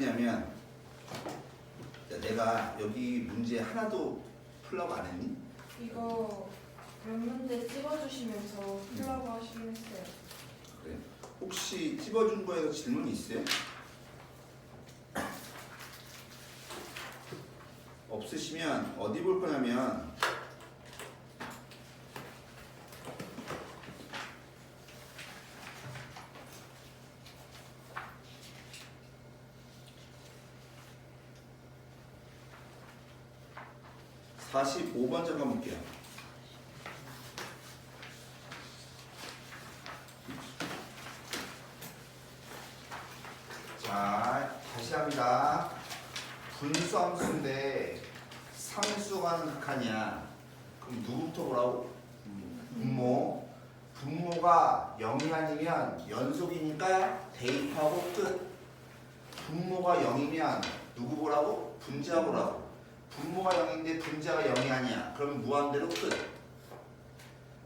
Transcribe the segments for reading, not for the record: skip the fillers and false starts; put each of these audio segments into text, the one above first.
얘기냐면 내가 여기 문제 하나도 풀라고 안 했니? 이거 몇 문제 찍어주시면서 풀라고 하시긴 했어요. 그래. 혹시 찝어준 거에서 질문 있어요? 없으시면 어디 볼 거냐면 45번 잠깐 볼게요. 자, 다시 합니다. 분수함수인데 상수가 극하냐? 그럼 누구부터 보라고? 분모. 분모가 0이 아니면 연속이니까 대입하고 끝. 분모가 0이면 누구 보라고? 분자 보라고. 분모가 0인데 분자가 0이 아니야. 그러면 무한대로 끝.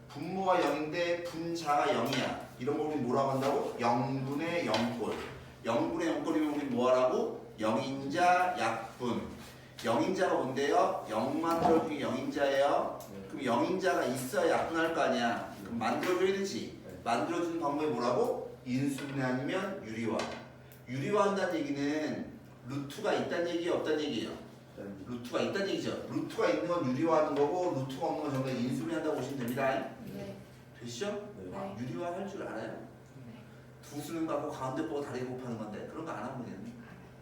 분모가 0인데 분자가 0이야. 이런 거 우리 뭐라고 한다고? 0분의 0꼴. 0분의 0꼴이면 우리 뭐하라고? 0인자 약분. 0인자가 뭔데요? 0만 들어주기 0인자예요. 그럼 0인자가 있어야 약분할 거 아니야. 그럼 만들어줘야 되지. 만들어주는 방법이 뭐라고? 인수분해 아니면 유리화. 유리화 한다는 얘기는 루트가 있다는 얘기예요? 없다는 얘기예요? 루트가 있다는 얘기죠. 루트가 있는 건 유리화하는 거고 루트가 없는 건 전부 다 인수분해한다고 보시면 됩니다. 네. 되시죠? 네. 유리화 할 줄 알아요? 네. 두 수는 갖고 가운데 보고 다리 곱하는 건데 그런 거 안 하면 되는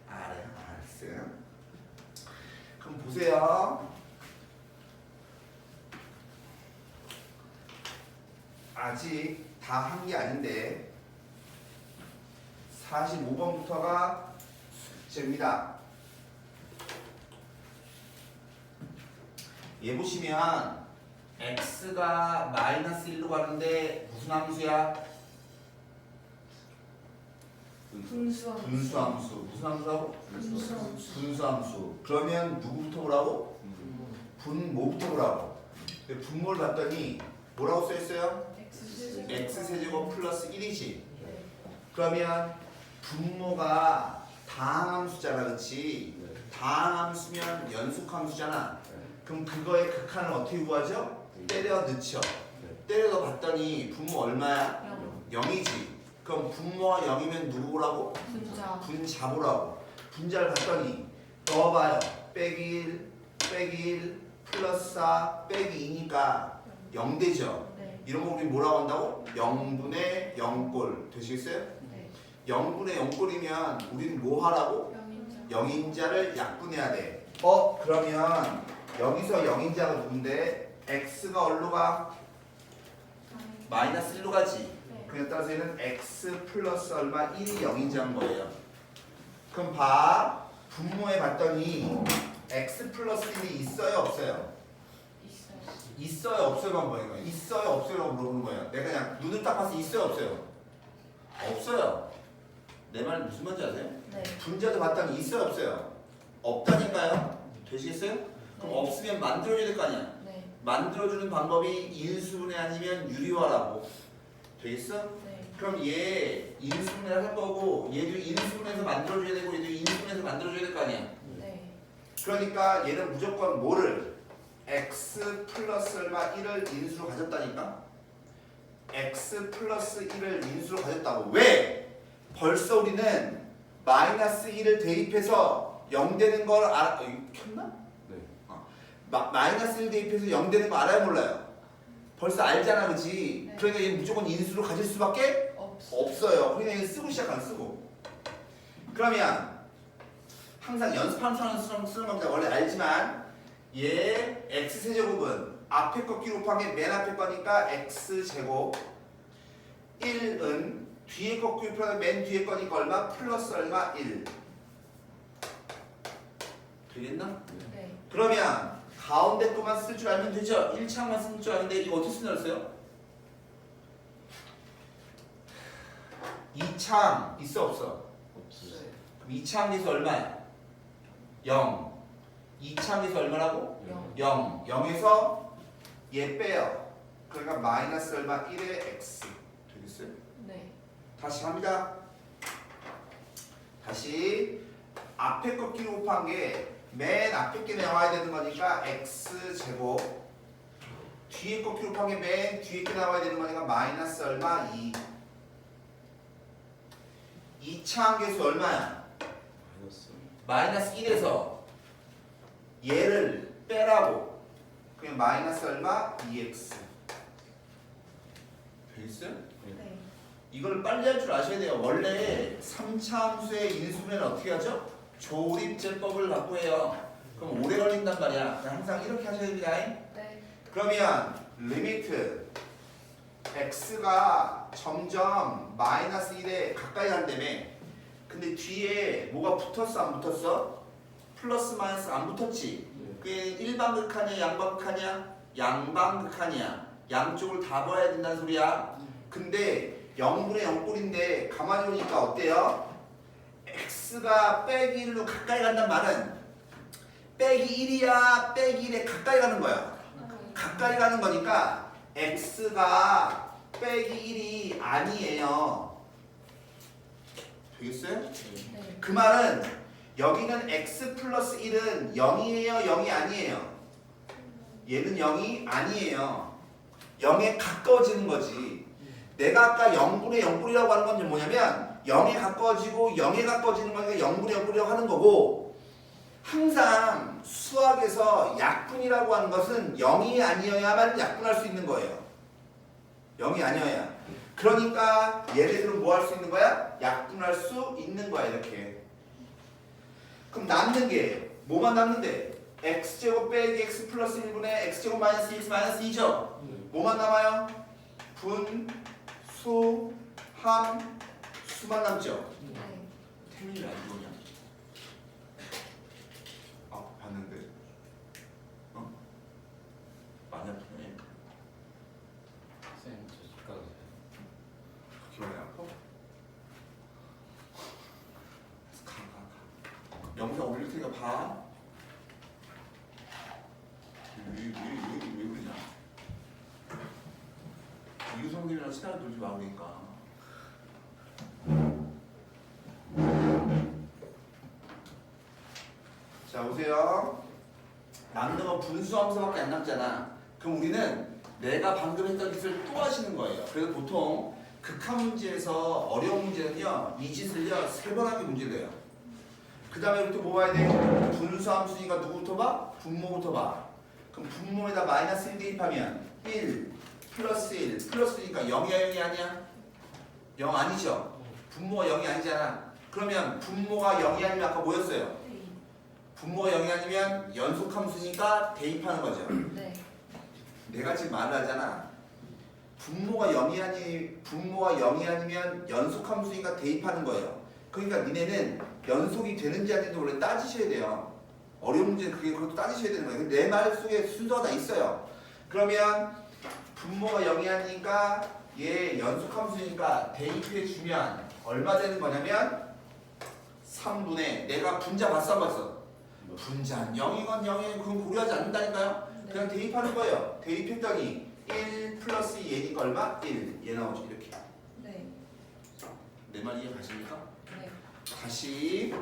알아요. 알았어요. 그럼 보세요. 아직 다 한 게 아닌데 45번부터가 숙제입니다. 얘 보시면 x가 마이너스 1로 가는데 무슨 함수야? 분수함수. 분수함수. 무슨 함수라고? 분수함수. 분수함수. 그러면 누구부터 보라고? 분모부터 보라고. 근데 분모를 봤더니 뭐라고 써있어요? x세제곱 플러스 1이지. 그러면 분모가 다항함수잖아, 그렇지? 다항함수면 연속함수잖아. 그럼 그거의 극한을 어떻게 구하죠? 때려 넣죠. 때려 넣어 봤더니 분모 얼마야? 0이지. 그럼 분모가 0이면 누구 보라고? 분자. 분자 보라고. 분자를 봤더니 넣어봐요. 빼기 1, 빼기 1, 플러스 4, 빼기 2니까 0 되죠. 네. 이런 거 우리 뭐라고 한다고? 0분의 0꼴. 되시겠어요? 네. 0분의 0꼴이면 우리는 뭐 하라고? 0인자. 0인자를 약분해야 돼. 그러면 여기서 0인자가 누군데? x가 어디로 가? 마이너스 1로 가지. 네. 그에 따라서 얘는 x 플러스 얼마? 1이 0인자인 거예요. 그럼 봐. 분모에 봤더니 x 플러스 1이 있어요? 없어요? 있어요. 있어요? 없어요만 보는 거예요. 있어요? 없어요라고 물어보는 거예요. 내가 그냥 눈을 딱 봐서 있어요? 없어요? 없어요. 내 말 무슨 말인지 아세요? 네. 분자도 봤더니 있어요? 없어요? 없다니까요? 되시겠어요? 그럼 네. 없으면 만들어줘야 될 거 아니야? 네. 만들어주는 방법이 인수분해 아니면 유리화라고. 되겠어? 네. 그럼 얘 인수분해를 할 거고 얘도 인수분해해서 만들어줘야 되고 얘도 인수분해해서 만들어줘야 될 거 아니야? 네. 그러니까 얘는 무조건 뭐를? x 플러스 얼마 1을 인수로 가졌다니까? x 플러스 1을 인수로 가졌다고. 왜? 벌써 우리는 마이너스 1을 대입해서 0 되는 걸 알아. 이거 켰나? 네. 마이너스 1 대입해서 0 되는 거 알아요 몰라요? 벌써 알잖아 그치? 네. 그러니까 얘는 무조건 인수로 가질 수밖에 없어요. 그냥 얘는 쓰고 시작 안 쓰고. 그러면 항상 연습하는 사람 쓰는 겁니다. 원래 알지만 얘 x세제곱은 앞에 거 곱하기 맨 앞에 거니까 x제곱 1은 뒤에 거 곱하기 맨 뒤에 거니까 얼마? 플러스 얼마? 1 되겠나? 네. 그러면 가운데 거만 쓸 줄 알면 되죠? 1창만 쓸 줄 아는데 이거 어떻게 쓰냐랬어요? 2창 있어 없어? 없어요. 그럼 2창에서 얼마야? 0 2창에서 얼마라고? 0. 0 0에서 얘 빼요. 그러니까 마이너스 얼마? 1의 x 되겠어요? 네. 다시 갑니다. 다시 앞에 거 끼고 곱한 게 맨 앞에 게 나와야 되는 거니까 x제곱, 뒤에 거 끼고 곱한 게 맨 뒤에 게 나와야 되는 거니까 마이너스 얼마? 2. 2차 함계수 얼마야? 마이너스 1에서 얘를 빼라고. 그냥 마이너스 얼마? 2x. 되겠어요? 네. 이걸 빨리 할 줄 아셔야 돼요. 원래 3차 함수의 인수면 어떻게 하죠? 조립제법을 갖고 해요. 그럼 오래 걸린단 말이야. 그냥 항상 이렇게 하셔야 됩니다. 네. 그러면 리미트 x가 점점 마이너스 1에 가까이 간다며. 근데 뒤에 뭐가 붙었어 안 붙었어? 플러스 마이너스 안 붙었지? 그게 일반극하냐 양반극하냐? 양반극하냐? 양쪽을 다 봐야 된다는 소리야. 근데 0분의 0꼴인데 가만히 보니까 어때요? x가 빼기 1로 가까이 간단 말은 빼기 1이야 빼기 1에 가까이 가는 거야. 가까이 가는 거니까 x가 빼기 1이 아니에요. 되겠어요? 네. 그 말은 여기는 x 플러스 1은 0이에요 0이 아니에요? 얘는 0이 아니에요. 0에 가까워지는 거지. 내가 아까 0분의 0꼴이라고 하는 건 뭐냐면 0에 가까워지고 0에 가까워지는 거니까 0분의 0꼴이라고 하는 거고, 항상 수학에서 약분이라고 하는 것은 0이 아니어야만 약분할 수 있는 거예요. 0이 아니어야. 그러니까 얘네들은 뭐 할 수 있는 거야? 약분할 수 있는 거야 이렇게. 그럼 남는 게 뭐만 남는데? x제곱 빼기 x 플러스 1분의 x제곱 마이너스 x 마이너스 2죠? 뭐만 남아요? 분, 수, 함, 수만 남죠? 네. 태민이 안 보냐? 아 봤는데. 어? 많이 아프네. 선생님 저 집 가도 돼요? 그렇게 많이 아파? 가. 영상 올릴 테니까 봐. 왜 그러냐? 이유성님이랑 시간을 놀지 말으니까. 자 보세요. 남는 건 분수함수밖에 안 남잖아. 그럼 우리는 내가 방금 했던 짓을 또 하시는 거예요. 그래서 보통 극한 문제에서 어려운 문제는요 이 짓을요 3번 하게 문제를 해요. 그 다음에 우리 또 뭐 봐야 돼? 분수함수니까 누구부터 봐? 분모부터 봐. 그럼 분모에다 마이너스 1 대입하면 1 플러스 1 플러스니까 0이야 0이 아니야? 0 아니죠? 분모가 0이 아니잖아. 그러면 분모가 0이 아니면 아까 뭐였어요? 네. 분모가 0이 아니면 연속함수니까 대입하는 거죠. 네. 내가 지금 말을 하잖아. 분모가 0이 아니면 연속함수니까 대입하는 거예요. 그러니까 니네는 연속이 되는지 아닌지 원래 따지셔야 돼요. 어려운 문제는 그것도 따지셔야 되는 거예요. 내 말 속에 순서가 다 있어요. 그러면 분모가 0이 아니니까 얘 연속함수니까 대입해 주면 얼마 되는 거냐면 3분의 내가 분자 봤어 안 봤어? 분자는 0이건 0이건 그건 고려하지 않는다니까요. 네. 그냥 대입하는 거예요. 대입했더니 1 플러스 얘니까 얼마? 1. 얘 나오죠 이렇게. 네. 내 말 이해 가십니까? 네. 다시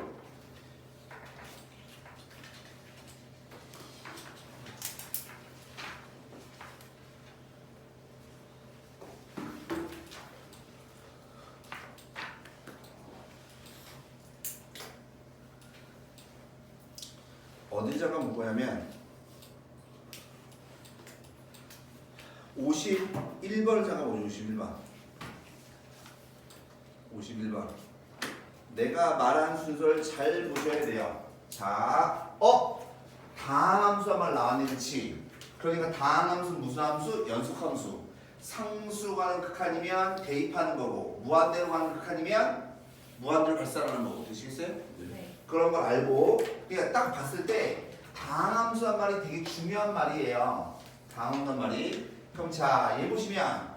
어디 잠깐 볼 거냐면 51번을 잠깐 보죠. 51번 내가 말한 순서를 잘 보셔야 돼요. 자, 다항함수가 말 나왔네 그치? 그러니까 다항함수 무슨 함수? 연속함수. 상수로 가는 극한이면 대입하는 거고 무한대로 가는 극한이면 무한대로 발산하는 거고. 되시겠어요? 네. 그런 걸 알고 그러니까 딱 봤을 때 다항함수란 말이 되게 중요한 말이에요. 다항함수란 말이. 그럼 자, 얘 보시면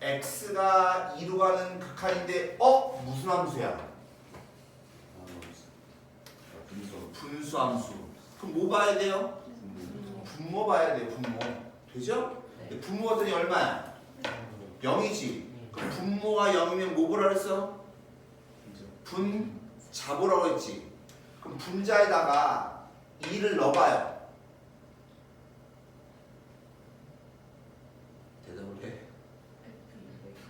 x가 2로 가는 극한인데 무슨 함수야? 분수함수. 그럼 뭐 봐야 돼요? 분모 봐야 돼요. 분모. 되죠? 네. 분모가 더니 얼마야? 0이지. 그럼 분모가 0이면 뭐 보라 그랬어? 분 잡으라고 했지. 그럼 그럼 분자에다가 2를 넣어봐요. 대답을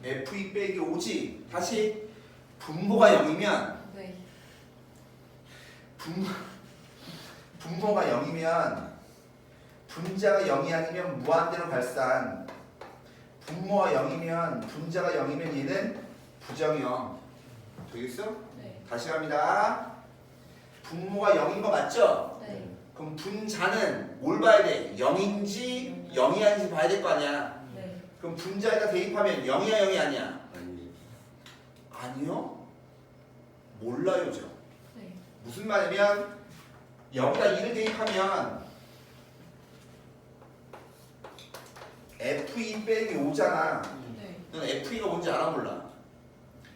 해. F2 빼기 5지. 다시 분모가 0이면 네. 분모가 0이면 분자가 0이 아니면 무한대로 발산. 분모가 0이면 분자가 0이면 얘는 부정형. 되겠어? 네. 다시 갑니다. 분모가 0인 거 맞죠? 네. 그럼 분자는 뭘 봐야 돼? 0인지 0이 아닌지 봐야 될 거 아니야. 네. 그럼 분자에다 대입하면 0이야 0이 아니야? 아니. 아니요. 몰라요 저. 네. 무슨 말이냐면 여기다 2를 대입하면 F2 빼기 5잖아. 네. 넌 F2가 뭔지 알아 몰라?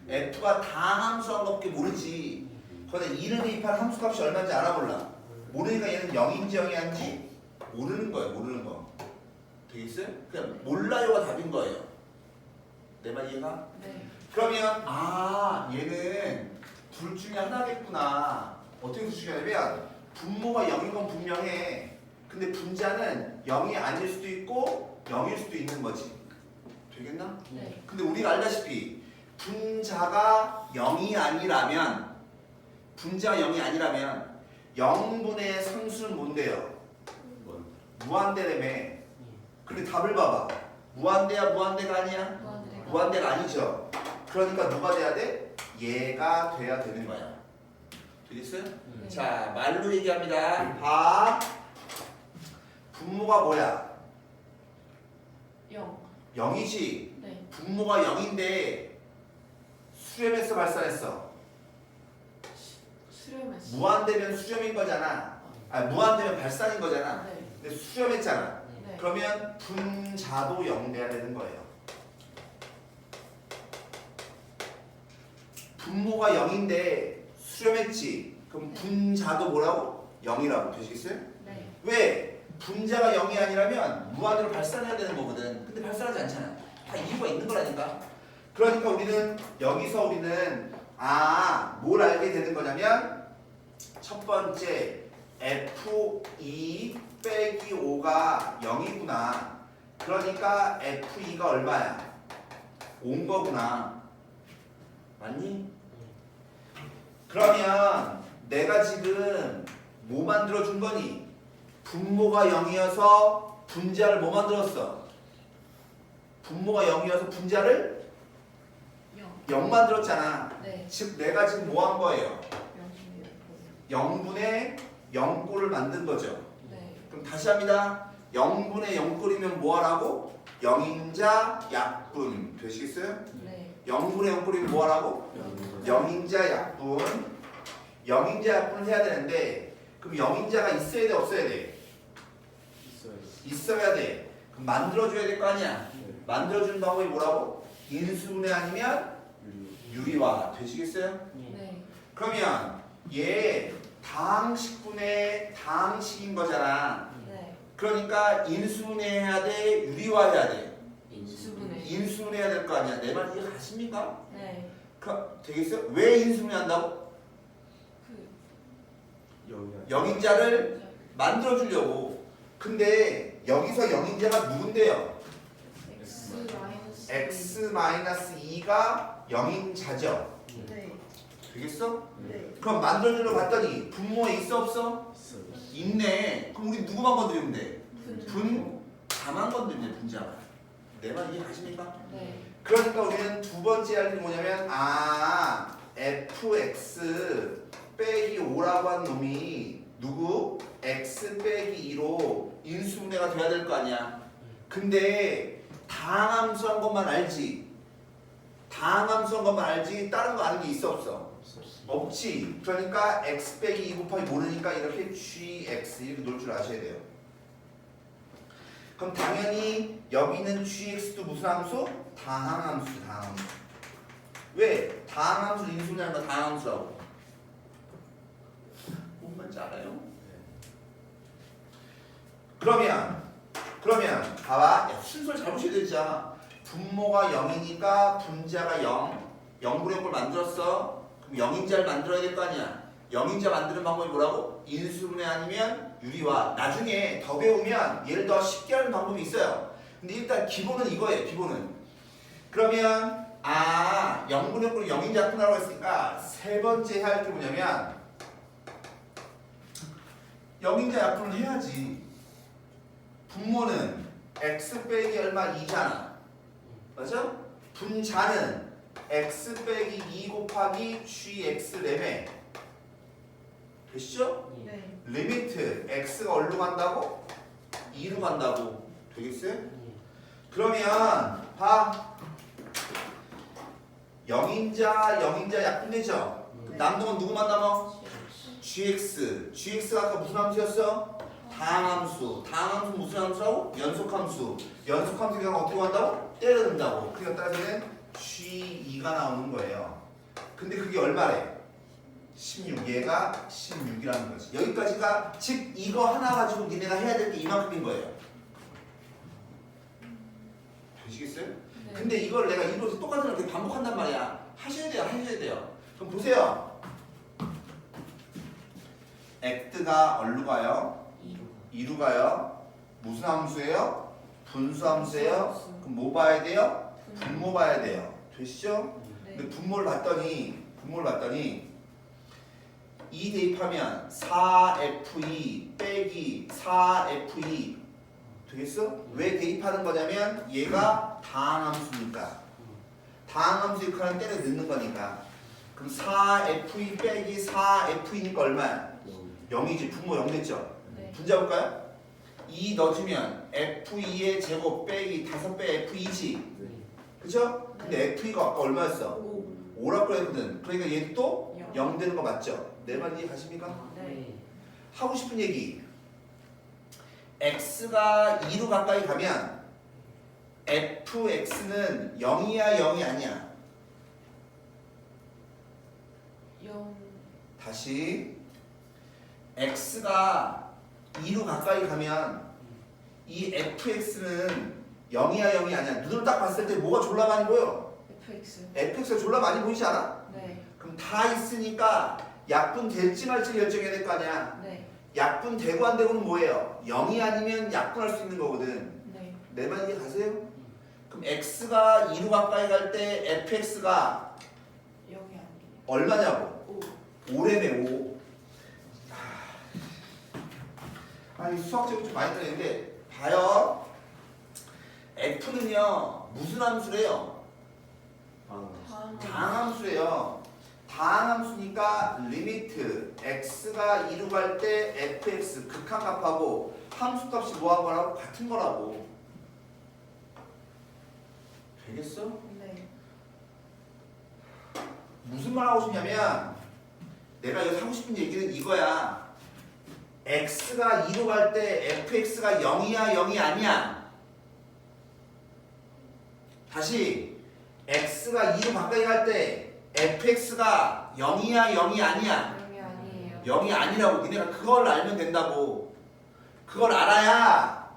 F가 다함수한 것밖에 모르지. 거기다 2를 대입한 함수값이 얼마인지 알아 몰라? 모르니까 얘는 0인지 0이 아닌지 모르는 거예요. 모르는 거. 되겠어요? 그냥 몰라요가 답인 거예요. 내 말 이해가? 네. 그러면 얘는 둘 중에 하나겠구나. 어떻게 둘 중에 하냐면 분모가 0인 건 분명해. 근데 분자는 0이 아닐 수도 있고 0일 수도 있는 거지. 되겠나? 네. 근데 우리가 알다시피 분자가 0이 아니라면 0분의 상수는 뭔데요? 원. 무한대라며. 근데 답을 봐봐. 무한대야 무한대가 아니야? 무한대가. 무한대가 아니죠. 그러니까 누가 돼야 돼? 얘가 돼야 되는 거야. 되겠어요? 네. 자, 말로 얘기합니다. 봐. 분모가 뭐야? 0. 0이지. 네. 분모가 0인데 수렴해서 발산했어. 수렴했어. 무한대면 수렴인 거잖아. 무한대면 발산인 거잖아. 네. 근데 수렴했잖아. 네. 그러면 분자도 0 돼야 되는 거예요. 분모가 0인데 수렴했지. 그럼 분자도 뭐라고? 0이라고. 되시겠어요? 네. 왜? 분자가 0이 아니라면 무한대로 발산해야 되는 거거든. 근데 발산하지 않잖아. 다 이유가 있는 거라니까. 그러니까 우리는 여기서 뭘 알게 되는 거냐면 첫 번째 F2 빼기 5가 0이구나. 그러니까 F2가 얼마야? 5인 거구나. 맞니? 그러면 내가 지금 뭐 만들어준 거니? 분모가 0이어서 분자를 뭐 만들었어? 분모가 0이어서 분자를 0. 0 만들었잖아. 네. 즉 내가 지금 뭐 한 거예요? 0. 0분의 0꼴을 만든 거죠. 네. 그럼 다시 합니다. 0분의 0꼴이면 뭐 하라고? 0인자 약분. 되시겠어요? 네. 0분의 0꼴이면 뭐 하라고? 0인자 약분. 0인자 약분을 해야 되는데 그럼 0인자가 있어야 돼 없어야 돼? 있어요. 있어야 돼. 그럼 만들어줘야 될 거 아니야? 네. 만들어주는 방법이 뭐라고? 인수분해 아니면 유리화. 되시겠어요? 네. 그러면 얘 다항식분의 다항식인 거잖아. 네. 그러니까 인수분해해야 돼? 유리화해야 돼? 인수분해. 인수분해해야 될 거 아니야. 내 말 이해 가십니까? 네. 되겠어요? 왜 인수분해한다고? 그 영인자를 만들어주려고. 근데 여기서 영인자가 누군데요? x-2가 영인자죠. 네. 되겠어? 네. 그럼 만들어주려고 봤더니 분모에 있어 없어? 있어요. 있네. 그럼 우리 누구만 건드리면 돼? 분. 분자만 건드리면 돼. 분자만. 내 말 이해 가십니까? 네. 그러니까 우리는 두 번째 할 일이 뭐냐면 fx 빼기 5라고 한 놈이 누구? x 빼기 2로 인수분해가 돼야 될 거 아니야. 근데 다항함수한 것만 알지. 다항함수한 것만 알지 다른 거 아는 게 있어 없어? 없지. 그러니까 x 빼기 2 곱하기 모르니까 이렇게 gx 이렇게 놓을 줄 아셔야 돼요. 그럼 당연히 여기 있는 gx도 무슨 함수? 다항함수. 다항함수. 왜? 다항함수 인수분해하는 거 다항함수라고. 뭔 말인지 알아요? 그러면 봐봐. 야, 순서를 잘 보셔야 되잖아. 분모가 0이니까 분자가 0. 0분의 0을 만들었어. 그럼 0인자를 만들어야 될 거 아니야. 영인자 만드는 방법이 뭐라고? 인수분해 아니면 유리화. 나중에 더 배우면 얘를 더 쉽게 하는 방법이 있어요. 근데 일단 기본은 이거예요. 기본은. 그러면 영분의 꼴 영인자 약분하라고 했으니까 세 번째 해야 할 게 뭐냐면 영인자 약분을 해야지. 분모는 x 빼기 얼마 2잖아. 맞아? 분자는 x 빼기 2 곱하기 gx 레메. 되시죠? 네. 리미트 x가 어디로 간다고? 2로 간다고. 되겠어요? 그러면 봐. 영인자 약분되죠? 네. 남동은 누구만 남아? gx. gx가 아까 무슨 함수였어? 다항함수. 다항함수 무슨 함수라고? 연속함수. 연속함수가 어떻게 간다고? 때려든다고. 그러니까 따라서는 g2가 나오는 거예요. 근데 그게 얼마래? 16. 얘가 16이라는 거지. 여기까지가 즉 이거 하나 가지고 니네가 해야 될 게 이만큼인 거예요. 되시겠어요? 네. 근데 이걸 내가 이렇게 똑같은 걸 이렇게 반복한단 말이야. 하셔야 돼요. 그럼 보세요. 액트가 어디로 가요? 2로 가요. 무슨 함수예요? 분수 함수예요. 그럼 뭐 봐야 돼요? 분모 봐야 돼요. 되시죠? 네. 근데 분모를 봤더니 2 대입하면 4F2 빼기 4F2 되겠어? 왜 대입하는 거냐면 얘가 다항함수니까. 다항함수 역할은 때려 넣는 거니까. 그럼 4F2 빼기 4F2니까 얼마야? 0이지. 분모 0 됐죠? 네. 분자 볼까요? 2 넣어주면 F2의 제곱 빼기 5배 F2지. 그죠? 근데 F2가 아까 얼마였어? 5라고 그랬거든. 그러니까 얘도 또 0 되는 거 맞죠? 내 말 이해가십니까? 네. 하고 싶은 얘기. x가 2로 가까이 가면 fx는 0이야 0이 아니야? 0. 다시 x가 2로 가까이 가면 이 fx는 0이야 0이 아니야? 눈으로 딱 봤을 때 뭐가 졸라 많이 보여? FX. fx가 졸라 많이 보이지 않아? 네. 그럼 다 있으니까 약분 될지 말지 결정해야 될 거 아니야? 네. 약분 되고 안 되고는 뭐예요? 0이 아니면 약분할 수 있는 거거든. 네. 내 말 이해 가세요? 그럼 x가 2로 가까이 갈 때 fx가 0이 아니에요. 얼마냐고? 5. 5래네 5. 아니 수학적으로 좀 많이 들리는데 봐요. f는요 무슨 함수래요? 다항함수래요. 다항함수니까 리미트 x가 2로 갈 때 fx 극한값하고 함수값이 뭐한 거라고? 같은 거라고. 되겠어? 네. 무슨 말 하고 싶냐면 내가 여기서 하고 싶은 얘기는 이거야. x가 2로 갈 때 fx가 0이야 0이 아니야? 다시 x가 2로 가까이 갈 때 fx가 0이야 0이 아니야? 0이 아니에요. 0이 아니라고. 니네가 그걸 알면 된다고. 그걸 알아야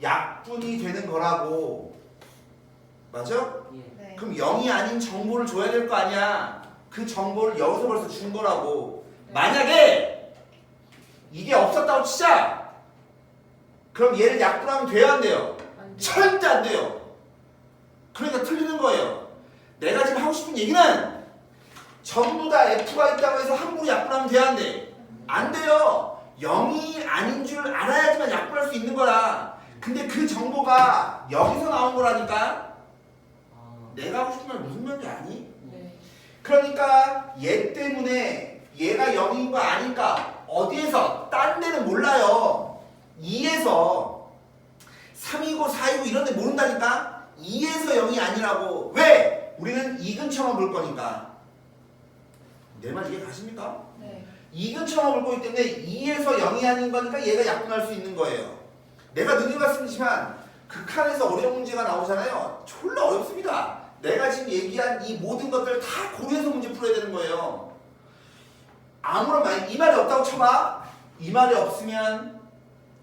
약분이 되는 거라고. 맞아? 네. 그럼 0이 아닌 정보를 줘야 될 거 아니야. 그 정보를 여기서 벌써 준 거라고. 만약에 이게 없었다고 치자. 그럼 얘를 약분하면 돼요 안 돼요? 안 돼요. 절대 안 돼요. 그러니까 틀리는 거예요. 내가 지금 하고 싶은 얘기는 전부 다 F가 있다고 해서 함부로 약분하면 돼야 안 돼? 안 돼요. 0이 아닌 줄 알아야지만 약분할 수 있는 거라. 근데 그 정보가 여기서 나온 거라니까. 내가 하고 싶은 말 무슨 말인지 아니? 네. 그러니까 얘 때문에 얘가 0인 거 아니까 어디에서? 딴 데는 몰라요. 2에서 3이고 4이고 이런 데 모른다니까? 2에서 0이 아니라고. 왜? 우리는 이근처만 볼 거니까. 내 말 이해 가십니까? 네. 이근처만 볼 거기 때문에 2에서 0이 아닌 거니까 얘가 약분할 수 있는 거예요. 내가 눈이 갔으면 극한에서 어려운 문제가 나오잖아요. 졸라 어렵습니다. 내가 지금 얘기한 이 모든 것들을 다 고려해서 문제 풀어야 되는 거예요. 아무런 말, 이 말이 없다고 쳐봐. 이 말이 없으면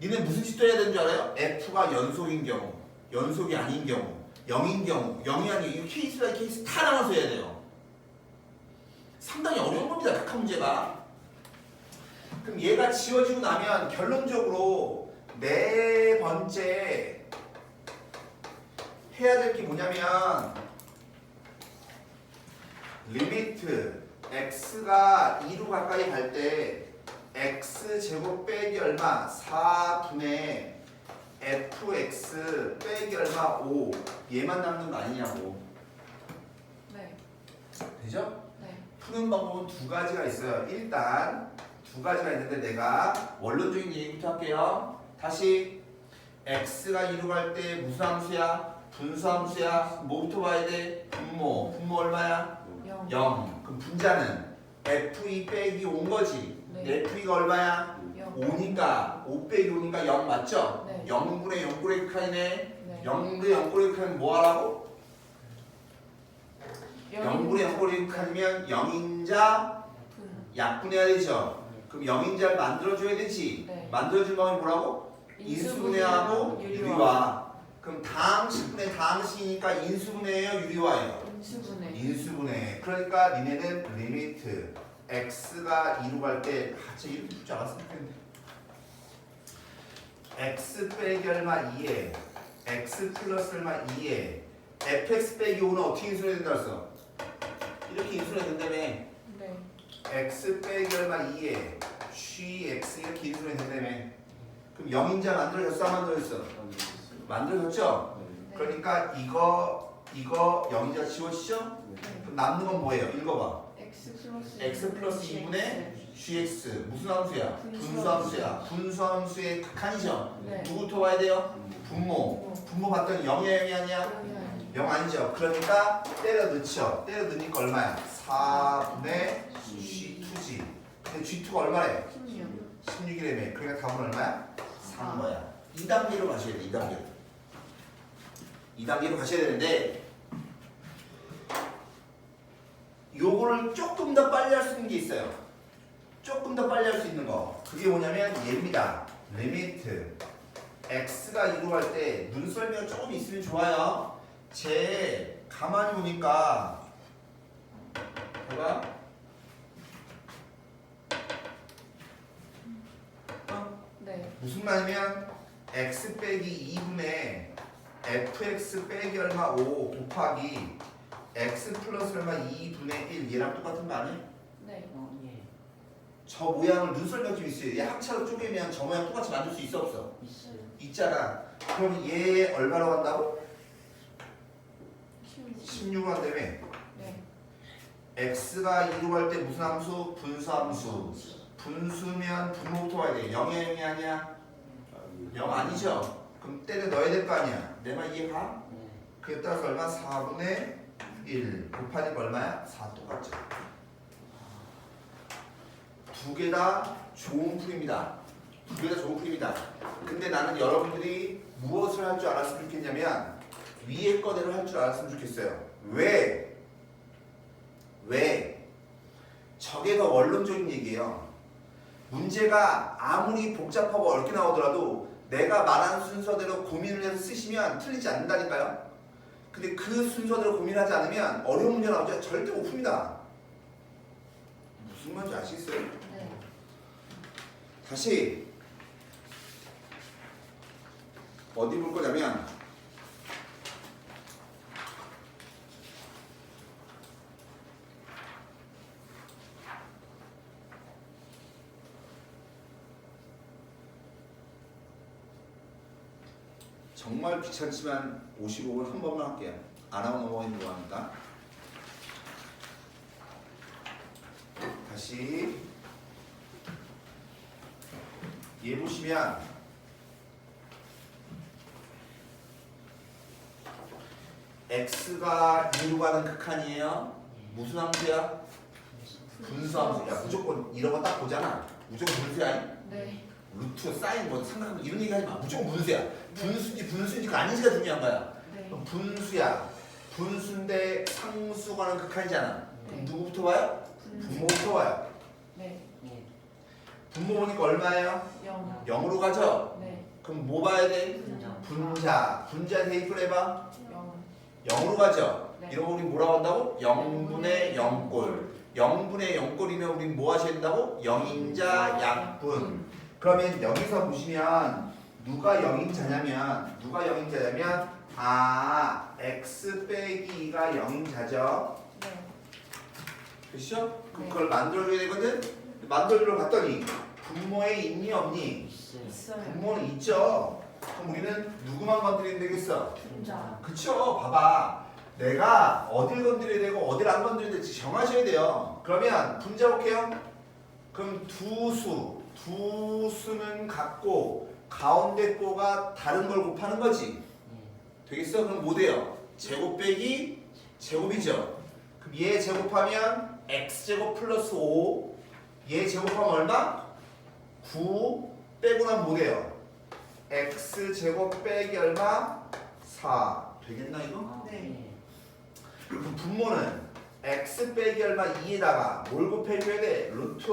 니네 무슨 짓도 해야 되는 줄 알아요? F가 연속인 경우, 연속이 아닌 경우, 0인 경우, 0이 아닌 이 케이스 바이 케이스 다 나눠서 해야 돼요. 상당히 어려운 겁니다. 극한 문제가. 그럼 얘가 지워지고 나면 결론적으로 네 번째 해야 될 게 뭐냐면 리미트 x가 2로 가까이 갈 때 x제곱 빼기 얼마 4분의 fx 빼기 얼마 5 얘만 남는 거 아니냐고. 네. 되죠? 네. 푸는 방법은 두 가지가 있어요. 일단 두 가지가 있는데 내가 원론적인 얘기부터 할게요. 다시 x가 2로 갈 때 무슨 함수야? 분수함수야. 뭐부터 봐야 돼? 분모. 분모 얼마야? 0. 0. 그럼 분자는 f2 빼기 5인 거지. 네. f2가 얼마야? 0. 5니까 5 빼기 5니까 0 맞죠? 네. 0분의 0꼴의 극한이네. 네. 0분의 0꼴의 극한은 뭐 하라고? 0분의 0꼴의 극한이면 0인자 분. 약분해야 되죠. 그럼 0인자를 만들어줘야 되지. 네. 만들어줄 방법이 뭐라고? 인수분해하고 유리화. 그럼 다항식분의 다항식이니까 인수분해예요, 유리화예요? 인수분해. 인수분해. 그러니까 니네는 리미트 x가 2로 갈 때 진짜 이렇게 풀 줄 알았으면 좋겠는데 x 빼기 얼마 2에 x 플러스 얼마 2에 fx 빼기 5는 어떻게 인수해야 된다 했어? 이렇게 인수해야 된다며. 네. x 빼기 얼마 2에 gx 이렇게 인수해야 된다며. 그럼 0인자 만들어졌어 안 만들어졌어? 만들어졌죠? 네. 그러니까 이거 0인자 지워지죠? 그럼 남는 건 뭐예요? 읽어봐. x 플러스 2분의 gx 무슨 함수야? 분수함수야. 분수함수의 극한이죠? 네. 누구부터 봐야 돼요? 분모. 분모 봤더니 0이야 0이 아니야? 0 아니죠? 그러니까 때려 넣죠. 때려 넣으니까 얼마야? 4분의 g2지. 근데 g2가 얼마래? 16. 16이라며. 그러니까 답은 얼마야? 3 거야. 2단계로 가셔야 돼. 2단계로. 2단계로 가셔야 되는데 요거를 조금 더 빨리 할 수 있는 게 있어요. 조금 더 빨리 할 수 있는 거. 그게 뭐냐면 얘입니다. 리미트 x가 2로 갈 때 눈썰미가 조금 있으면 좋아요. 제 가만히 보니까 봐봐. 네. 무슨 말이면 x 빼기 2분의 fx 빼기 얼마 5 곱하기 x 플러스 얼마 2분의 1 얘랑 똑같은 거 아니에요? 네. 저 모양을 눈썰미가 좀 있어요. 얘 합차로 쪼개면 저 모양 똑같이 만들 수 있어 없어? 있어요. 있잖아. 그럼 얘 얼마로 간다고? 16. 16을 한다며. 네. x가 2로 갈 때 무슨 함수? 분수함수. 분수면 분모부터 와야 돼. 0이야 0이 아니야? 0 아니죠? 그럼 때려 넣어야 될 거 아니야. 내 말 이해가? 그에 따라서 얼마? 4분의 1 곱하니까 얼마야? 4 똑같죠. 두 개 다 좋은 풀입니다. 두 개 다 좋은 풀입니다. 근데 나는 여러분들이 무엇을 할 줄 알았으면 좋겠냐면 위에 거대로 할 줄 알았으면 좋겠어요. 왜? 저게 더 원론적인 얘기예요. 문제가 아무리 복잡하고 어렵게 나오더라도 내가 말한 순서대로 고민을 해서 쓰시면 틀리지 않는다니까요. 근데 그 순서대로 고민하지 않으면 어려운 문제 나오죠. 절대 못 풉니다. 무슨 말인지 아시겠어요? 네. 다시 어디 볼 거냐면 정말 귀찮지만 55분 한 번만 할게요. 안 하고 넘어가는 거 하니까. 다시 얘 보시면 x가 2로 가는 극한이에요. 무슨 함수야? 분수함수야. 무조건 이런 거 딱 보잖아. 무조건 분수야. 네. 루트, 사인, 뭐 상관 이런 얘기 하지 마. 무조건 분수야. 분수인지 분수인지가 아닌지가 중요한 거야. 네. 그럼 분수야. 분수인데 상수가 는 극한이잖아. 그럼 네. 누구부터 와요? 분모부터 와요. 네. 분모 보니까 얼마예요? 0. 0으로 가죠? 네. 그럼 뭐 봐야 돼? 분자. 분자. 분자 대입을 해봐. 0. 0으로 가죠? 네. 이런 거 우리 뭐라고 한다고? 0분의 0꼴. 0분의 0꼴이면 우린 뭐 하셔야 된다고? 영인자 약분. 그러면 여기서 보시면 누가 영인자냐면 x 빼기 2가 영인자죠. 네. 그렇죠? 네. 그걸 만들어줘야 되거든? 만들어주러 갔더니 분모에 있니 없니? 있어요. 있어요. 분모는 있죠. 그럼 우리는 누구만 건드리면 되겠어? 분자. 그쵸? 봐봐. 내가 어딜 건드려야 되고 어딜 안 건드려야 될지 정하셔야 돼요. 그러면 분자 볼게요. 그럼 두 수는 같고 가운데 거가 다른 걸 곱하는 거지. 되겠어? 그럼 뭐 돼요? 제곱 빼기 제곱이죠. 그럼 얘 제곱하면 x제곱 플러스 5. 얘 제곱하면 얼마? 9 빼고 나면 뭐 돼요? x제곱 빼기 얼마? 4. 되겠나 이거? 네. 그럼 분모는 x 빼기 얼마 2에다가 뭘 곱해줘야 돼? 루트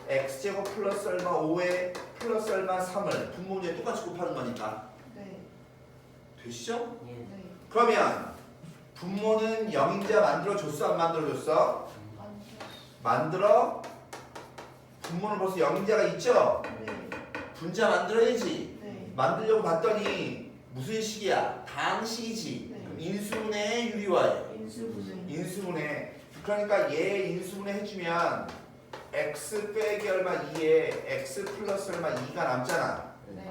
x제곱 플러스 얼마 5에 플러스 얼마 3을 분모 문제 똑같이 곱하는 거니까. 네. 되시죠? 예. 네. 그러면 분모는 영인자 만들어줬어 안 만들어줬어? 만들어. 분모는 벌써 영인자가 있죠? 네. 분자 만들어야지. 네. 만들려고 봤더니 무슨 식이야? 당식이지. 네. 그럼 인수분해 유리화예요. 인수분해. 인수분해. 그러니까 얘 인수분해 해주면 x 빼기 얼마 2에 x 플러스 얼마 2가 남잖아. 네.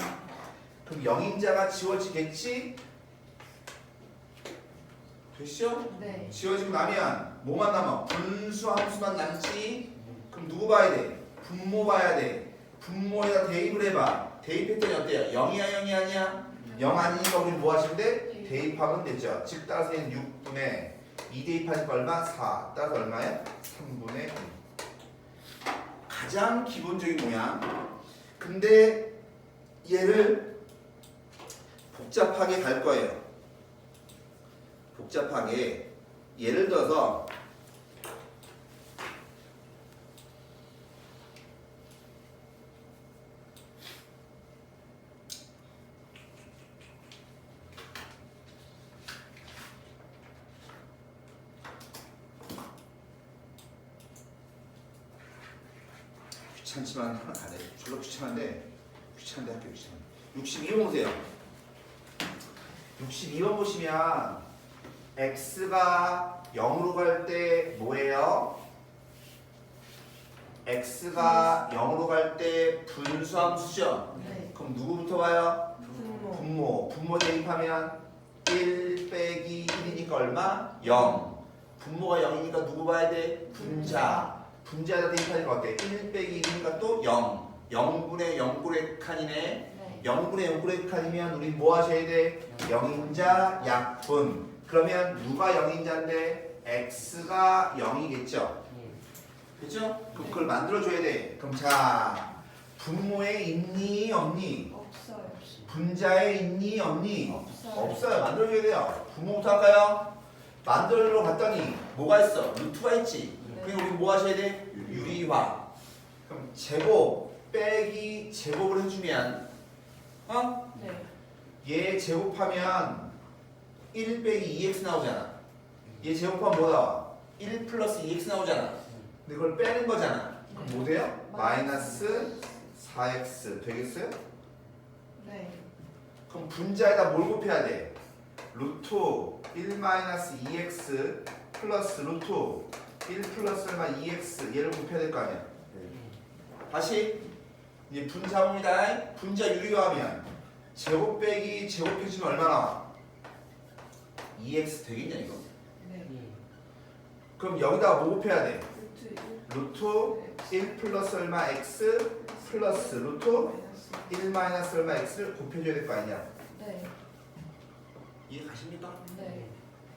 그럼 영인자가 지워지겠지? 됐죠? 네. 지워지고 나면 뭐만 남아? 분수 함수만 남지? 그럼 누구 봐야 돼? 분모 봐야 돼. 분모에다 대입을 해봐. 대입했더니 어때요? 0이야 0이 아니야? 0 아니니까 우리 뭐 하시면 돼? 대입하면 되죠. 즉 따라서 얘는 6분의 2 대입하니까 얼마? 4. 따라서 얼마야? 3분의 1. 가장 기본적인 모양. 근데 얘를 복잡하게 갈 거예요. 복잡하게. 예를 들어서 귀찮지만 하나 가네. 졸라 귀찮은데 학교 귀찮아. 62번 보세요. 62번 보시면 x가 0으로 갈 때 뭐예요? x가 0으로 갈 때 분수함수죠? 네. 그럼 누구부터 봐요? 분모. 분모 대입하면 1 빼기 1이니까 얼마? 0. 분모가 0이니까 누구 봐야 돼? 분자. 분자에다 대입하니까 어때? 1 빼기 1이니까 또 0. 0분의 0꼴의 칸이네. 네. 0분의 0꼴의 칸이면 우리 뭐 하셔야 돼? 영인자 약분. 그러면 누가 영인자인데 x가 0이겠죠? 그죠? 그럼 그걸 만들어줘야 돼. 그럼 자, 분모에 있니 없니? 없어요. 분자에 있니 없니? 없어요. 없어요. 만들어줘야 돼요. 분모부터 할까요? 만들러 갔더니 뭐가 있어? 루트가 있지. 그럼 우리 뭐 하셔야 돼? 유리화. 그럼 제곱 빼기 제곱을 해주면 네. 얘 제곱하면 1 빼기 2x 나오잖아. 얘 제곱하면 뭐 나와? 1 플러스 2x 나오잖아. 근데 그걸 빼는 거잖아. 그럼 뭐 돼요? 마이너스 4x 되겠어요? 네. 그럼 분자에다 뭘 곱해야 돼? 루트 1 마이너스 2x 플러스 루트 1 플러스 얼마 2x 얘를 곱해야 될 거 아니야. 다시 이제 분자입니다. 분자 유리화하면 제곱 빼기 제곱해주면 얼마 나와? 2x 되겠냐 이거? 네. 그럼 여기다가 뭐 곱해야 돼? 루트 루트 1 플러스 얼마 x 플러스 루트 1 마이너스 얼마 x를 곱해줘야 될 거 아니냐? 네. 이해 가십니까? 네.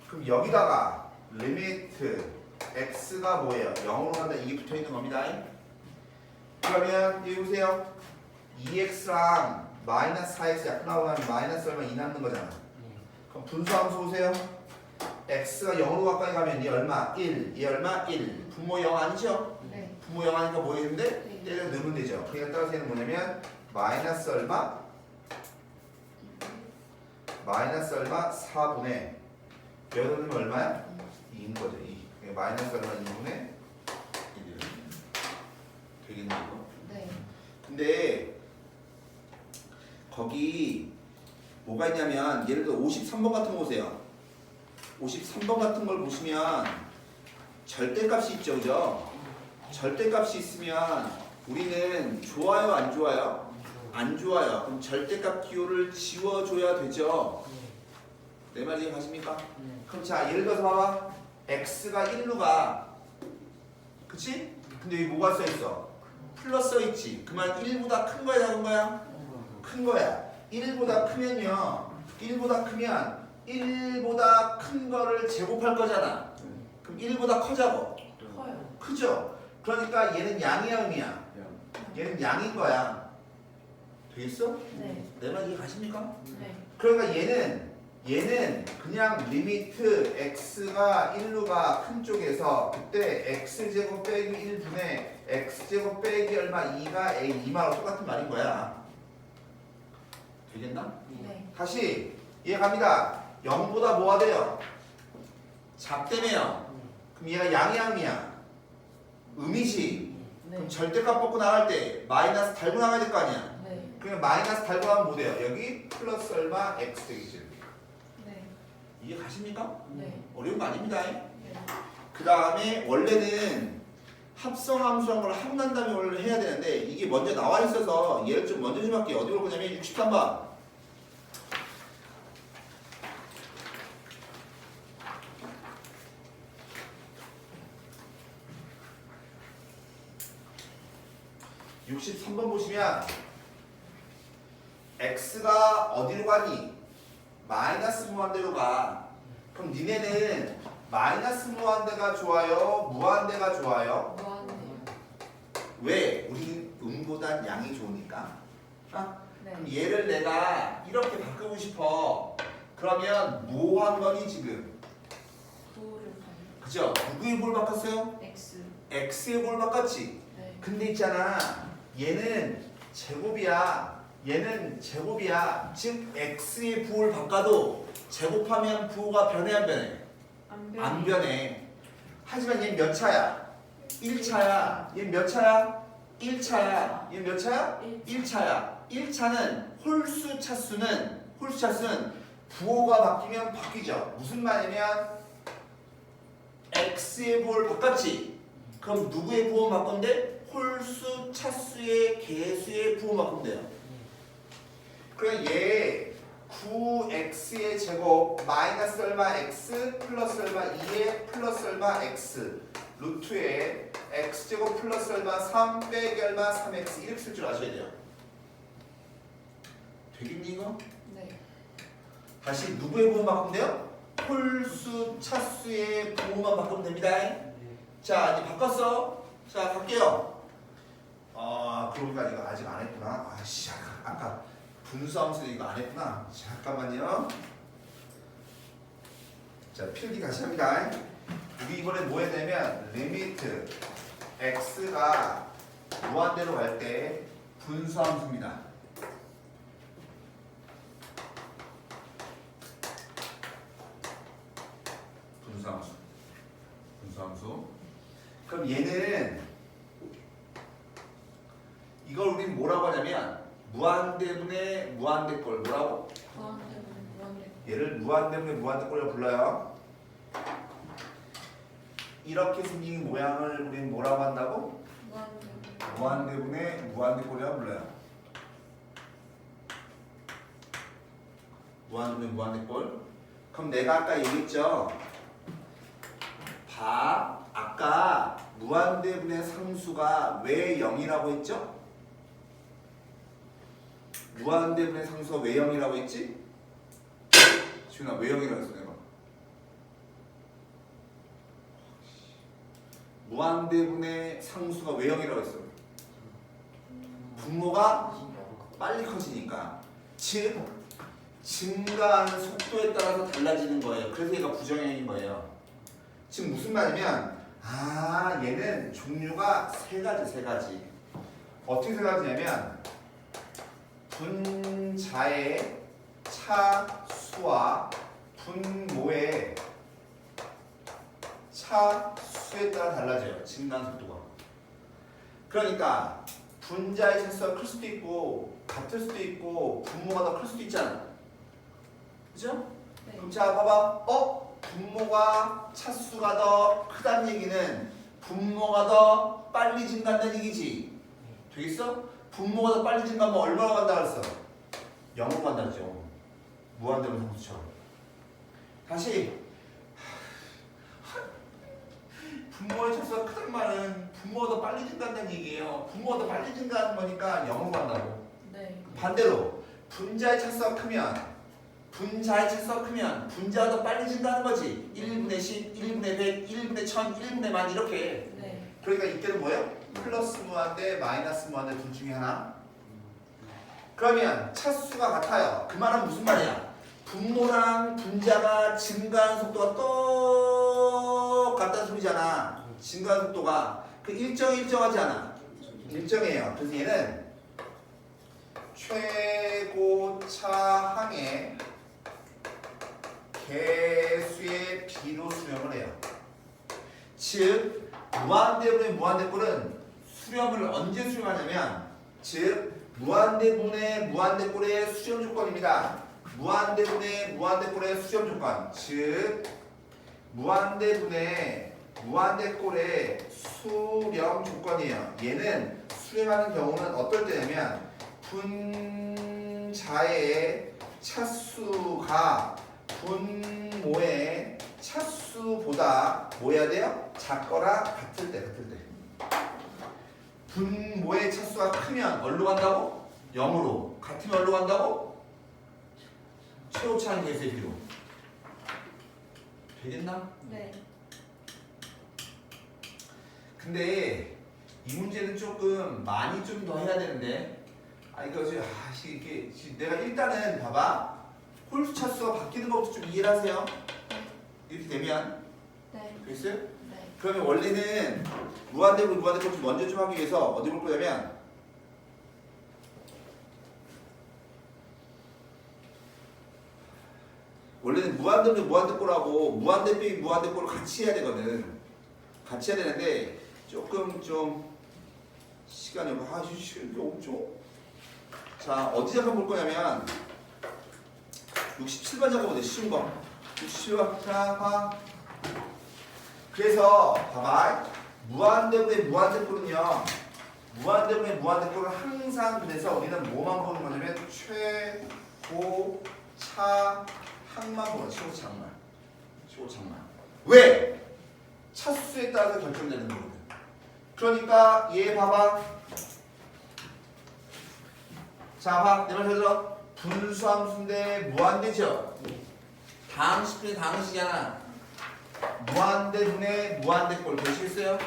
그럼 여기다가 리미트 x가 뭐예요? 0으로 간다 이게 붙어있는 겁니다. 그러면 여기 보세요. 2x랑 마이너스 4x 약분하고 나면 마이너스 얼마 2 남는 거잖아. 그럼 분수함수 보세요. x가 0으로 가까이 가면 얘 얼마? 1. 얘 얼마? 1. 분모 0 아니죠? 네. 분모 0 하니까 뭐 했는데? 네. 때려 넣으면 되죠. 그러니까 따라서 얘는 뭐냐면 마이너스 얼마? 마이너스 얼마? 4분의 여기다 넣으면 얼마야? 2인 거죠. 2. 그러니까 마이너스 얼마? 2분의 되겠네 이거. 네. 근데 거기 뭐가 있냐면 예를 들어 53번 같은 거 보세요. 53번 같은 걸 보시면 절대값이 있죠, 그죠? 절대값이 있으면 우리는 좋아요, 안 좋아요? 안 좋아요. 그럼 절대값 기호를 지워줘야 되죠. 내 말 이해가십니까? 그럼 자, 예를 들어서 봐봐. x가 1로 가. 그치? 근데 여기 뭐가 써있어? 플러스 써있지. 그러면 1보다 큰 거야, 작은 거야? 큰 거야. 1보다 크면요. 1보다 크면 1보다 큰 거를 제곱할 거잖아. 그럼 1보다 커자고. 커요. 크죠? 그러니까 얘는 양이야, 음이야? 얘는 양인 거야. 되겠어? 네. 내 말 이해가십니까? 네. 그러니까 얘는 그냥 리미트 x가 1로 가 큰 쪽에서 그때 x제곱 빼기 1분의 x제곱 빼기 얼마 2가 a 2마랑 똑같은 말인 거야. 되겠나? 네. 다시 이해갑니다. 0보다 뭐가 돼요? 작대매요. 그럼 얘가 양이야, 음이야? 음이지. 네. 그럼 절대값 뽑고 나갈 때 마이너스 달고 나가야 될 거 아니야. 네. 그러면 마이너스 달고 나가면 뭐 돼요? 여기 플러스 얼마 x 되겠지. 네. 이해 가십니까? 네. 어려운 거 아닙니다. 네. 그 다음에 원래는 합성함수란 걸 하고 난 다음에 원래 해야 되는데 이게 먼저 나와 있어서 얘를 좀 먼저 좀 할게요. 어디 올 거냐면 63번. (63번) 보시면 x가 어디로 가니? 마이너스 무한대로 가. 그럼 니네는 마이너스 무한대가 좋아요? 무한대가 좋아요? 무한대요. 왜? 우리는 음보단 양이 좋으니까. 아? 네. 그럼 얘를 내가 이렇게 바꾸고 싶어. 그러면 무한 거니 지금? 부호를 가요. 그죠? 누구의 부호를 바꿨어요? X. x의 부호를 바꿨지? 네. 근데 있잖아. 얘는 제곱이야. 얘는 제곱이야. 즉 x의 부호를 바꿔도 제곱하면 부호가 변해 안 변해? 안 변해. 하지만 얘는 몇 차야? 1차야. 얘는 몇 차야? 1차야. 얘는 몇 차야? 1차야. 1차는 홀수 차수는 부호가 바뀌면 바뀌죠. 무슨 말이냐면 x의 부호를 바꿨지. 그럼 누구의 부호 바꾼대? 홀수 차수의 개수의 부호 바꾸면 돼요. 그럼 얘 9x의 제곱 마이너스 얼마 x 플러스 얼마 2의 플러스 얼마 x 루트에 x제곱 플러스 얼마 3 빼기 얼마 3x 이렇게 쓸 줄 아셔야 돼요. 되겠니 이거? 네. 다시 누구의 부호만 바꾸면 돼요? 홀수 차수의 부호만 바꾸면 됩니다. 자 이제 바꿨어. 자 갈게요. 그러고 보니까 이거 아직 안 했구나. 아씨 아까 분수함수 이거 안 했구나. 잠깐만요. 자 필기 다시 합니다. 우리 이번에 뭐 해야 되냐면 리미트 x가 무한대로 갈 때 분수함수입니다. 분수함수. 그럼 얘는 이걸 우리는 뭐라고 하냐면 무한대분의 무한대꼴 뭐라고? 무한대. 얘를 무한대분의 무한대꼴이라고 불러요. 이렇게 생긴 모양을 우리는 뭐라고 한다고? 무한대분의 무한대꼴이라고 불러요. 무한대분의 무한대꼴. 그럼 내가 아까 얘기했죠? 아까 무한대분의 상수가 왜 0이라고 했죠? 무한대분의 상수가 왜 0이라고 했지? 지훈아 왜 0이라고 했어 내가? 무한대분의 상수가 왜 0이라고 했어? 분모가 빨리 커지니까. 즉 증가하는 속도에 따라서 달라지는 거예요. 그래서 얘가 부정형인 거예요. 지금 무슨 말이냐면 얘는 종류가 세 가지. 어떻게 세 가지냐면 분자의 차수와 분모의 차수에 따라 달라져요. 증가하는 속도가. 그러니까 분자의 차수가 클 수도 있고 같을 수도 있고 분모가 더 클 수도 있잖아. 그죠? 네. 그럼 자 봐봐. 분모가 차수가 더 크다는 얘기는 분모가 더 빨리 증가한다는 얘기지. 되겠어? 분모가 더 빨리 증가하면 얼마나 간다 그랬어? 0으로 간다 그랬죠. 무한대로 상수처럼. 다시 분모의 차수가 크다는 말은 분모가 더 빨리 증가한다는 얘기예요. 분모가 더 빨리 증가하는 거니까 0으로 간다고. 네. 반대로 분자의 차수가 크면 분자가 더 빨리 증가하는 거지. 1분의 10, 1분의 100, 1분의 1000, 1분의 1000 이렇게. 네. 그러니까 이때는 뭐예요? 플러스 무한대, 마이너스 무한대 둘 중에 하나. 그러면 차수가 같아요. 그 말은 무슨 말이야? 분모랑 분자가 증가하는 속도가 똑같다는 소리잖아. 증가하는 속도가 그 일정하지 않아. 일정해요. 그래서 얘는 최고차항의 개수의 비로 수렴을 해요. 즉 무한대분의 무한대꼴은 수렴을 언제 수렴하냐면 즉 무한대분의 무한대꼴의 수렴 조건입니다. 무한대분의 무한대꼴의 수렴 조건 즉 무한대분의 무한대꼴의 수렴 조건이에요. 얘는 수렴하는 경우는 어떨 때냐면 분자의 차수가 분모의 차수보다 뭐 해야 돼요? 작거나 같을 때. 분모의 차수가 크면 어디로 간다고? 0으로. 같으면 어디로 간다고? 최고차항 개수의 비로. 되겠나? 네. 근데 이 문제는 조금 많이 좀 더 해야 되는데 이게 내가 일단은 봐봐. 홀수 차수가 바뀌는 것부터 좀 이해를 하세요. 이렇게 되면 네. 됐어요? 네. 그러면 원래는 무한대분 무한대꼴 좀 먼저 좀 하기 위해서 어디 볼 거냐면 원래는 무한대분 무한대꼴하고 무한대 빼기 무한대꼴을 같이 해야 되거든. 같이 해야 되는데 조금 좀 시간이 시간이 없죠? 자 어디 잠깐 볼 거냐면 67번 잠깐 보자. 쉬운 거 67번 자 봐. 그래서 봐봐 무한대분의 무한대꼴은요 무한대분의 무한대꼴은 항상 그래서 우리는 뭐만 보는 거냐면 최고차항만 보는 최고차항만 왜? 차수에 따라서 결정되는 거거든. 그러니까 얘 봐봐 자 봐 내 말 잘 들어. 분수함수인데 무한대죠. 다항식분의 다항식이잖아. 무한대분의 무한대꼴 되시겠어요?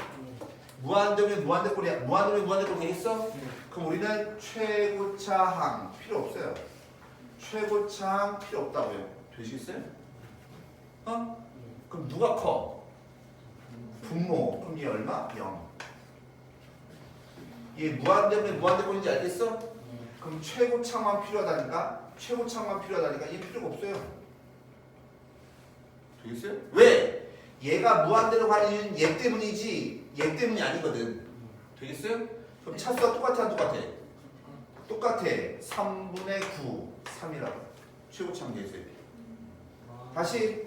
무한대분의 무한대꼴이야. 무한대분의 무한대꼴 되겠어? 그럼 우리는 최고차항 필요 없어요. 최고차항 필요 없다고요. 되시겠어요? 그럼 누가 커? 분모. 그럼 얘 얼마? 0. 얘 무한대분의 무한대꼴인지 알겠어? 그럼 최고차항만 필요하다니까? 최고차항만 필요하다니까? 얘 필요가 없어요. 되겠어요? 왜? 얘가 무한대로 가는 이유는 얘 때문이지 얘 때문이 아니거든. 되겠어요? 그럼 차수가 똑같아 안 똑같아? 똑같아. 3분의 9 3이라고. 최고차항 개수의 비. 다시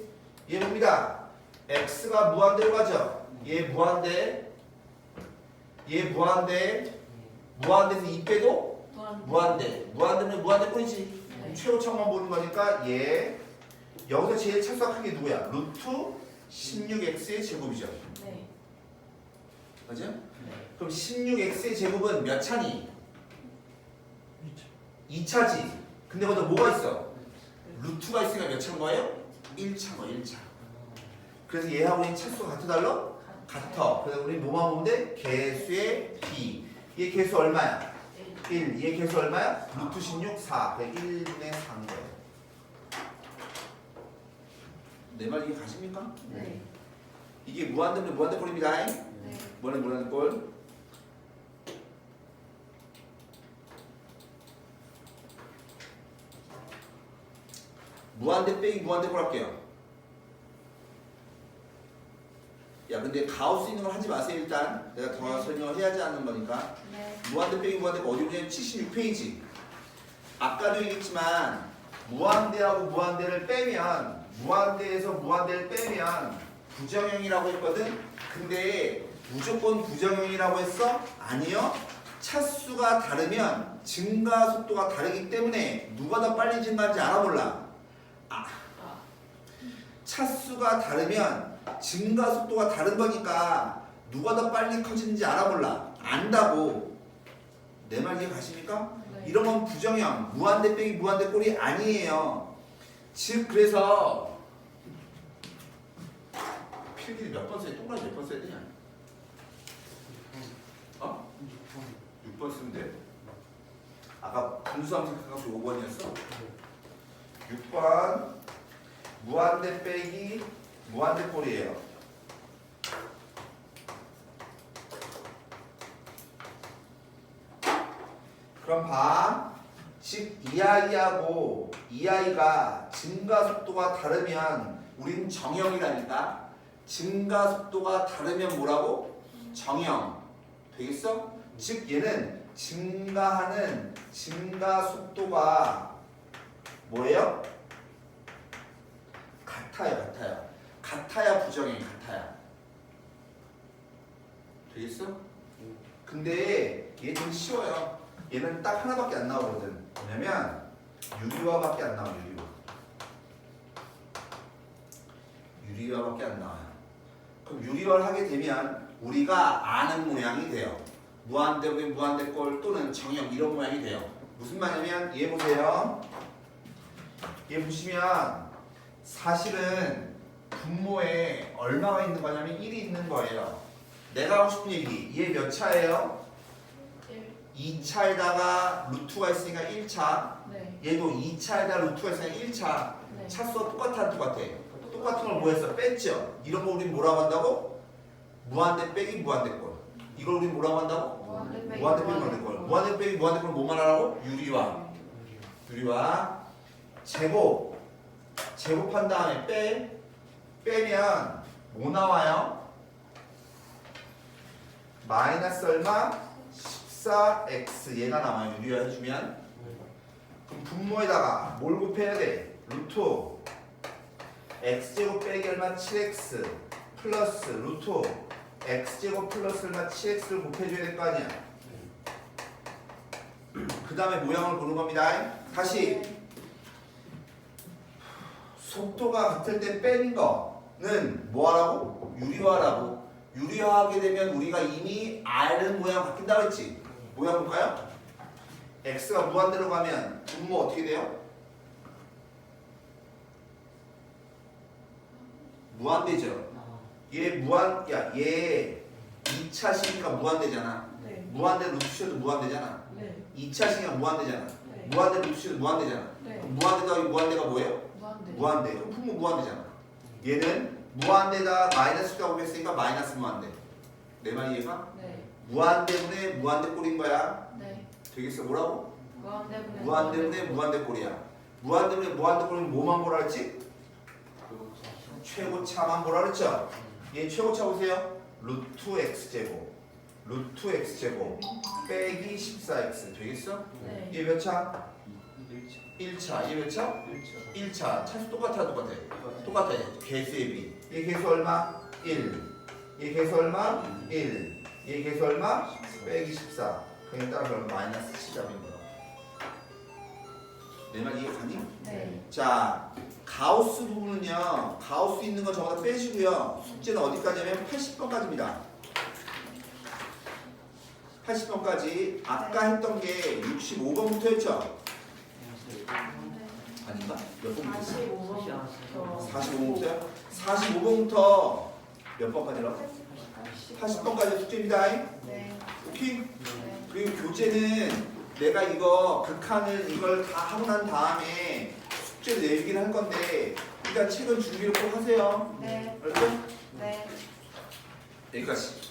얘 봅니다. x가 무한대로 가죠. 얘 무한대 무한대에서 2 빼도 무한대면 무한대뿐이지. 네. 최고차항만 보는 거니까 얘 여기서 제일 차수가 큰 게 누구야? 루트 16x의 제곱이죠. 네. 맞죠? 네. 그럼 16x의 제곱은 몇 차니? 2차지. 근데 거기다 뭐가 있어? 루트가 있으니까 몇 차인 거예요? 1차 뭐 1차. 그래서 얘하고 얘 차수가 같아 달라? 같아. 그래서 우리 뭐만 보면 돼? 개수의 b. 얘 개수 얼마야? 1. 얘 개수 얼마야? 루트 16, 4. 1분의 4인 거예요. 내 말 이해 가십니까? 네. 이게 무한대면 무한대꼴입니다. 네. 뭐는 무한대꼴? 무한대 빼기 무한대꼴 할게요. 야 근데 가우스 있는 걸 하지 마세요 일단. 내가 더 설명을 해야지 않는 거니까. 네. 무한대 빼기 무한대가 어디 보냐면 76페이지. 아까도 얘기했지만 무한대하고 무한대를 빼면 무한대에서 무한대를 빼면 부정형이라고 했거든. 근데 무조건 부정형이라고 했어? 아니요. 차수가 다르면 증가 속도가 다르기 때문에 누가 더 빨리 증가하는지 알아볼라. 아. 차수가 다르면 증가 속도가 다른 거니까 누가 더 빨리 커지는지 알아볼라. 안다고. 내 말 이해 가십니까? 네. 이런 건 부정형, 무한대 빼기 무한대 꼴이 아니에요. 즉 그래서 필기를 몇 번 써야 동그라미 몇 번 써야 되냐? 어? 6번 쓰면 돼. 아까 분수함 생각하고 5번이었어. 6번 무한대 빼기 무한대 꼴이에요. 그럼 봐. 즉 이 아이하고 이 아이가 증가 속도가 다르면 우린 정형이라니까. 증가 속도가 다르면 뭐라고? 정형. 되겠어? 즉 얘는 증가하는 증가 속도가 뭐예요? 같아요. 같아야 부정형 같아야. 되겠어? 근데 얘 좀 쉬워요. 얘는 딱 하나밖에 안 나오거든. 뭐냐면 유리화밖에 안 나와. 유리화밖에 안 나와요. 그럼 유리화를 하게 되면 우리가 아는 모양이 돼요. 무한대 무한대꼴 또는 정형 이런 모양이 돼요. 무슨 말이냐면 얘 보세요. 얘 보시면 사실은 분모에 얼마가 있는 거냐면 1이 있는 거예요. 내가 하고 싶은 얘기. 얘 몇 차예요? 2차에다가 루트가 있으니까 1차. 네. 얘도 2차에다가 루트가 있으니까 1차. 네. 차수가 똑같아. 똑같은 걸 뭐 했어? 뺐죠. 이런 거 우린 뭐라고 한다고? 무한대 빼기 무한대꼴. 이걸 우린 뭐라고 한다고? 무한대 빼기 무한대 빼기 무한대꼴. 무한대 빼기 무한대꼴 뭐만 하라고? 유리화. 제곱한 다음에 빼면 뭐 나와요? 마이너스 얼마? 14x 얘가 나와요. 유리화 해주면. 그럼 분모에다가 뭘 곱해야 돼? 루트 x제곱 빼기 얼마? 7x 플러스 루트 x제곱 플러스 얼마? 7x를 곱해줘야 될 거 아니야. 그 다음에 모양을 보는 겁니다. 다시 속도가 같을 때 빼는 거는 뭐하라고? 유리화라고. 유리화하게 되면 우리가 이미 아는 모양 바뀐다 그랬지. 모양 볼까요? x가 무한대로 가면 분모 어떻게 돼요? 무한대죠. 얘 2차식이니까 무한대잖아. 네. 무한대 루트 씌워도 무한대잖아. 네. 2차식이니까 무한대잖아. 네. 무한대 루트 씌워도 무한대잖아. 네. 그럼 무한대가 뭐예요? 무한대. 무한대. 그럼 분모 무한대잖아. 얘는 무한대다 마이너스가 오겠으니까 마이너스 무한대. 내 말 이해가? 네. 무한대분의 무한대꼴인 거야. 네. 되겠어? 뭐라고? 무한대분의 무한대분의 무한대꼴이야. 무한대분의 무한대꼴은 뭐만 보라 그랬지? 최고차만 보라 그랬죠? 얘 최고차 보세요. 루트 x제곱 빼기 14x 되겠어? 네. 얘 몇 차? 1차. 얘 몇 차? 1차. 차수 똑같아. 개수의 비. 얘 개수 얼마? 1. 얘 개수 얼마? 1. 얘 개수 얼마? 빼기 14. 그냥 따라서 마이너스 7잡인 거야. 내 말 이해 가니? 네. 자, 가우스 부분은요. 가우스 있는 거 전부 다 빼시고요. 숙제는 어디까지냐면 80번까지입니다. 80번까지 아까 했던 게 65번부터였죠? 아닌가? 몇 번부터? 45번부터 45번부터요? 45번부터 몇 번까지라고? 80번까지 숙제입니다. 네. 오케이? 네. 그리고 교재는 내가 이거 극한을 이걸 다 하고 난 다음에 숙제를 내기는 할 건데 일단 책은 준비를 꼭 하세요. 네. 알았죠? 네. 여기까지.